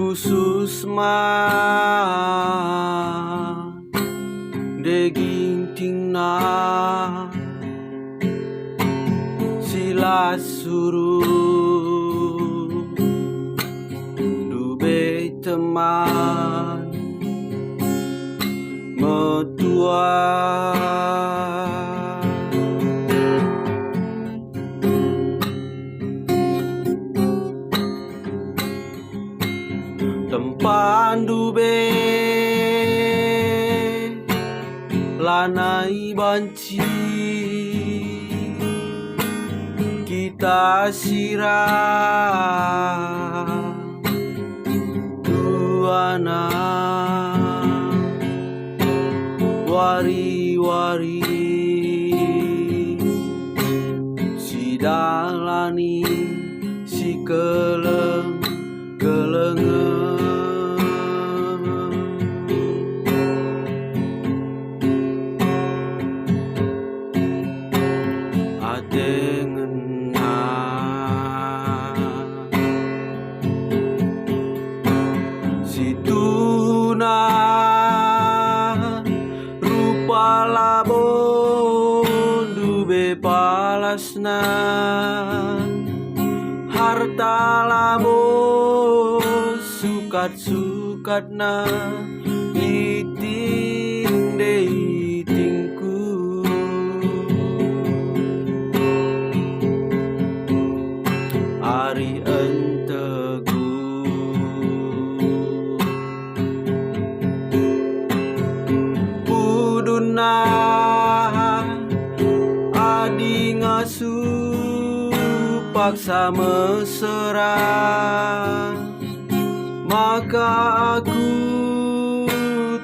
khusus daging tingna sila suruh dube teman metua tempan dube lanai banci kita sirah duana wari-wari sidalani si keleng-kelengen situna rupa labon dube palasna harta labo sukat-sukatna iting deitingku ari entegu buduna adi ngasu paksa mesra maka aku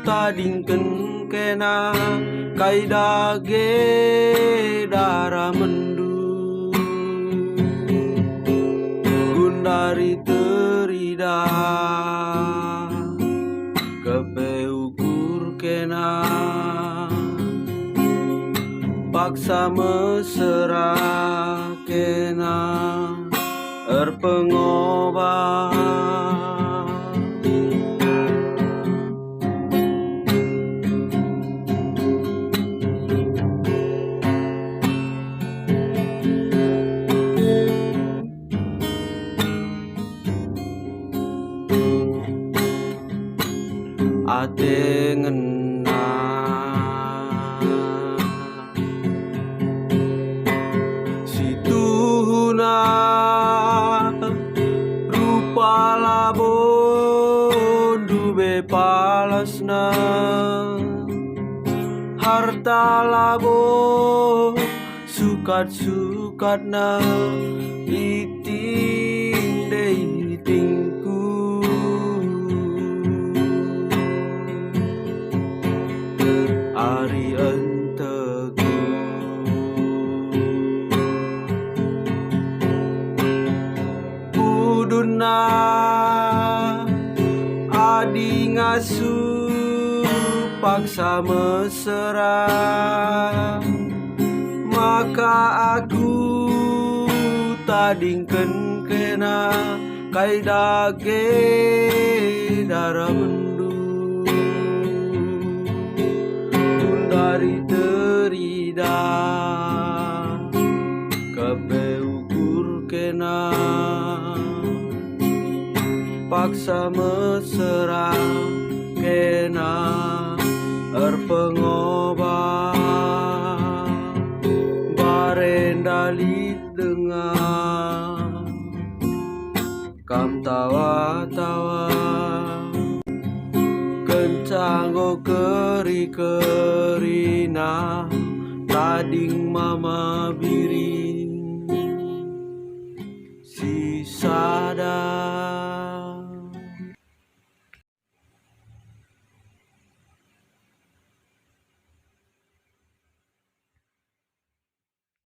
tadingken kena kaidage darah mendu gundari terida kepe ukur kena paksa mesra kena erpengobat ate ngena situna rupa labon dube palasna harta labo sukat-sukatna iting deitingku ari entegu buduna adi ngasu paksa mesra maka aku tadingken kena kaidage darah mendu dari terida kepe ukur kena paksa mesra kena erpengobat barendali dengar kam tawa-tawa kencanggo keri-kerina tading mama biri